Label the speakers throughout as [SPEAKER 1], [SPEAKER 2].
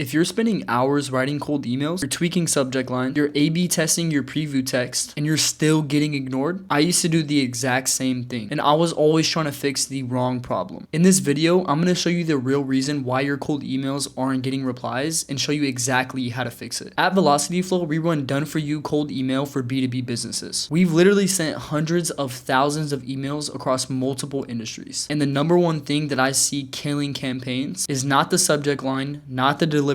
[SPEAKER 1] If you're spending hours writing cold emails, you're tweaking subject line, you're A/B testing your preview text, and you're still getting ignored, I used to do the exact same thing, and I was always trying to fix the wrong problem. In this video, I'm going to show you the real reason why your cold emails aren't getting replies and show you exactly how to fix it. At VelocityFlow, we run done for you cold email for B2B businesses. We've literally sent hundreds of thousands of emails across multiple industries. And the number one thing that I see killing campaigns is not the subject line, not the deliverability,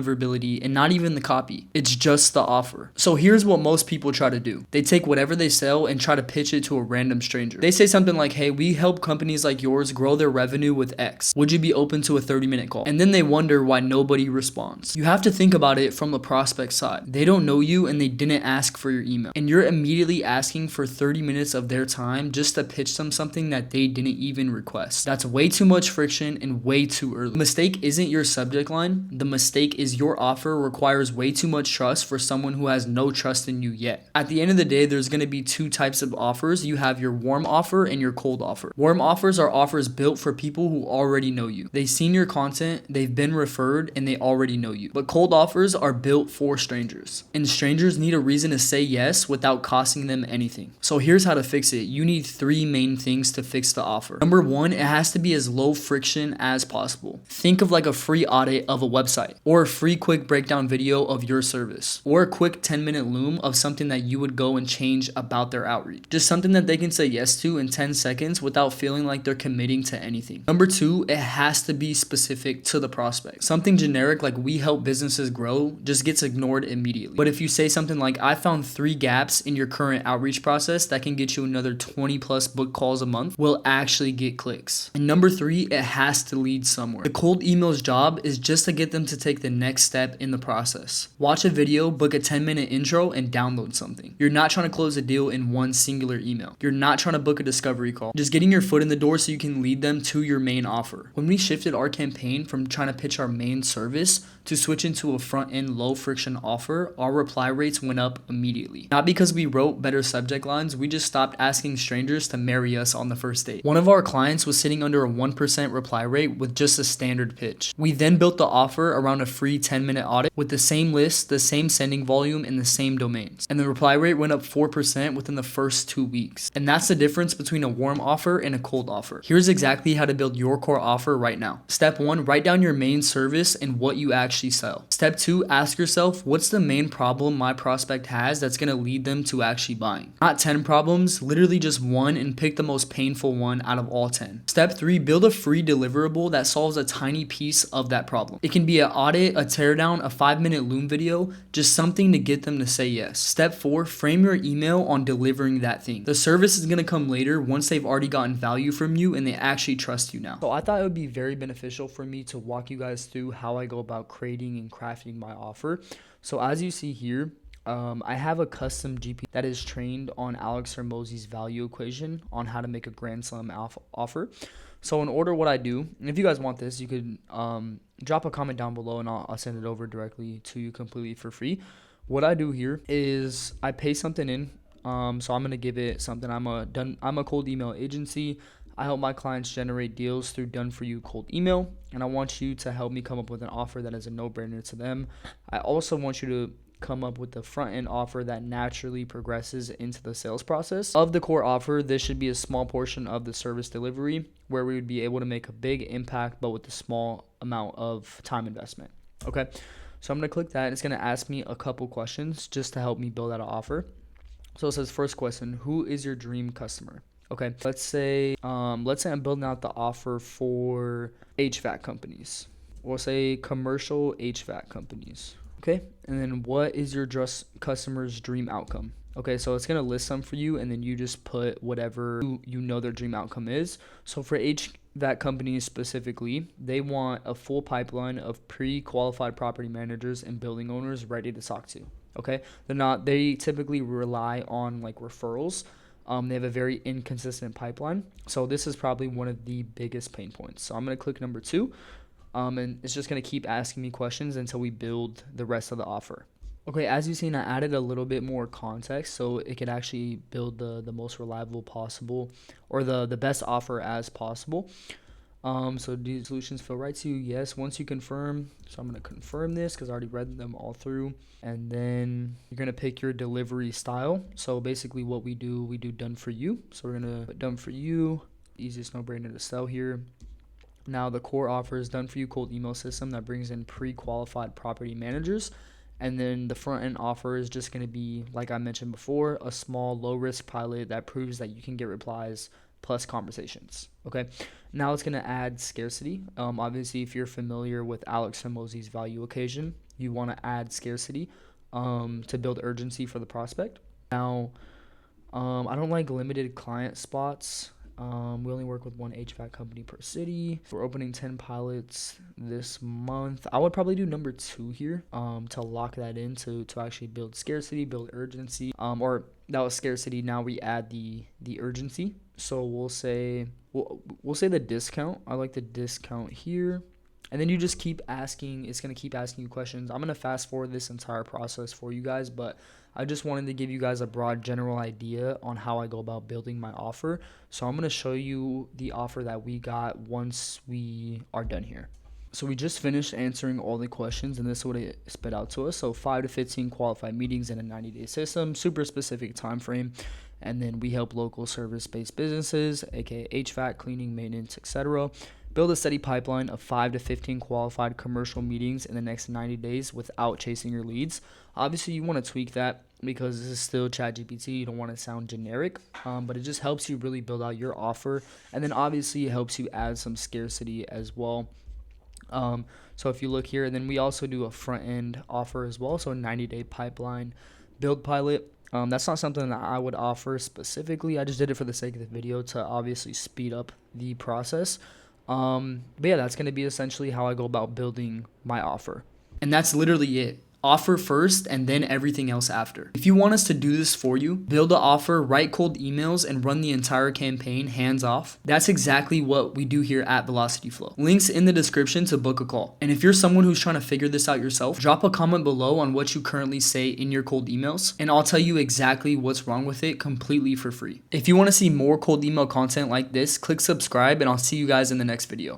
[SPEAKER 1] and not even the copy. It's just the offer. So here's what most people try to do. They take whatever they sell and try to pitch it to a random stranger. They say something like, hey, we help companies like yours grow their revenue with X. Would you be open to a 30-minute call? And then they wonder why nobody responds. You have to think about it from the prospect side. They don't know you and they didn't ask for your email. And you're immediately asking for 30 minutes of their time just to pitch them something that they didn't even request. That's way too much friction and way too early. The mistake isn't your subject line. The mistake is your offer requires way too much trust for someone who has no trust in you yet. At the end of the day, there's going to be two types of offers. You have your warm offer and your cold offer. Warm offers are offers built for people who already know you. They've seen your content, they've been referred, and they already know you. But cold offers are built for strangers. And strangers need a reason to say yes without costing them anything. So here's how to fix it. You need three main things to fix the offer. Number one, it has to be as low friction as possible. Think of like a free audit of a website, or a free quick breakdown video of your service, or a quick 10-minute loom of something that you would go and change about their outreach. Just something that they can say yes to in 10 seconds without feeling like they're committing to anything. Number two, it has to be specific to the prospect. Something generic like we help businesses grow just gets ignored immediately. But if you say something like, I found 3 gaps in your current outreach process that can get you another 20 plus book calls a month, will actually get clicks. And number three, it has to lead somewhere. The cold email's job is just to get them to take the next step in the process. Watch a video, book a 10-minute intro, and download something. You're not trying to close a deal in one singular email. You're not trying to book a discovery call. Just getting your foot in the door so you can lead them to your main offer. When we shifted our campaign from trying to pitch our main service to switch into a front-end low friction offer, our reply rates went up immediately. Not because we wrote better subject lines, we just stopped asking strangers to marry us on the first date. One of our clients was sitting under a 1% reply rate with just a standard pitch. We then built the offer around a free 10-minute audit with the same list, the same sending volume, and the same domains. And the reply rate went up 4% within the first 2 weeks. And that's the difference between a warm offer and a cold offer. Here's exactly how to build your core offer right now. Step 1, write down your main service and what you actually sell. Step 2, ask yourself, what's the main problem my prospect has that's going to lead them to actually buying? Not 10 problems, literally just one, and pick the most painful one out of all 10. Step 3, build a free deliverable that solves a tiny piece of that problem. It can be an audit, a teardown, a 5-minute loom video, just something to get them to say yes. Step 4, frame your email on delivering that thing. The service is going to come later once they've already gotten value from you and they actually trust you now. So I thought it would be very beneficial for me to walk you guys through how I go about creating and crafting my offer. So as you see here, I have a custom GP that is trained on Alex Hormozi's value equation on how to make a Grand Slam offer. So in order, what I do, and if you guys want this, you could drop a comment down below and I'll send it over directly to you completely for free. What I do here is I pay something in. So I'm gonna give it something. I'm a cold email agency. I help my clients generate deals through done for you cold email, and I want you to help me come up with an offer that is a no-brainer to them. I also want you to come up with the front-end offer that naturally progresses into the sales process. Of the core offer, this should be a small portion of the service delivery where we would be able to make a big impact but with a small amount of time investment. Okay, so I'm going to click that. It's going to ask me a couple questions just to help me build out an offer. So it says, first question, who is your dream customer? Okay, let's say I'm building out the offer for HVAC companies. We'll say commercial HVAC companies. Okay, and then what is your customer's dream outcome? Okay, so it's going to list some for you, and then you just put whatever you know their dream outcome is. So for HVAC companies specifically, they want a full pipeline of pre-qualified property managers and building owners ready to talk to. Okay, they typically rely on like referrals. They have a very inconsistent pipeline. So this is probably one of the biggest pain points. So I'm going to click number 2. And it's just going to keep asking me questions until we build the rest of the offer. Okay, as you've seen, I added a little bit more context so it could actually build the most reliable possible or the best offer as possible. So do these solutions feel right to you? Yes. Once you confirm, so I'm going to confirm this because I already read them all through. And then you're going to pick your delivery style. So basically what we do done for you. So we're going to put done for you. Easiest no-brainer to sell here. Now the core offer is done for you cold email system that brings in pre-qualified property managers. And then the front end offer is just going to be, like I mentioned before, a small low risk pilot that proves that you can get replies plus conversations. Okay. Now it's going to add scarcity. Obviously, if you're familiar with Alex Hormozi's value equation, you want to add scarcity to build urgency for the prospect. Now, I don't like limited client spots. We only work with one HVAC company per city. We're opening 10 pilots this month. I would probably do number 2 here to lock that in to actually build scarcity, build urgency. Or that was scarcity. Now we add the urgency. So we'll say the discount. I like the discount here. And then you just keep asking. It's going to keep asking you questions. I'm going to fast forward this entire process for you guys, but I just wanted to give you guys a broad general idea on how I go about building my offer. So I'm going to show you the offer that we got once we are done here. So we just finished answering all the questions, and this is what it spit out to us. So 5 to 15 qualified meetings in a 90-day system, super specific time frame. And then we help local service-based businesses, aka HVAC, cleaning, maintenance, etc., build a steady pipeline of 5 to 15 qualified commercial meetings in the next 90 days without chasing your leads. Obviously, you want to tweak that because this is still ChatGPT. You don't want to sound generic, but it just helps you really build out your offer. And then obviously it helps you add some scarcity as well. So if you look here, and then we also do a front end offer as well. So a 90-day pipeline build pilot. That's not something that I would offer specifically. I just did it for the sake of the video to obviously speed up the process. But yeah, that's going to be essentially how I go about building my offer. And that's literally it. Offer first and then everything else after. If you want us to do this for you, build an offer, write cold emails, and run the entire campaign hands off, that's exactly what we do here at Velocity Flow. Links in the description to book a call. And if you're someone who's trying to figure this out yourself, drop a comment below on what you currently say in your cold emails, and I'll tell you exactly what's wrong with it completely for free. If you want to see more cold email content like this, click subscribe, and I'll see you guys in the next video.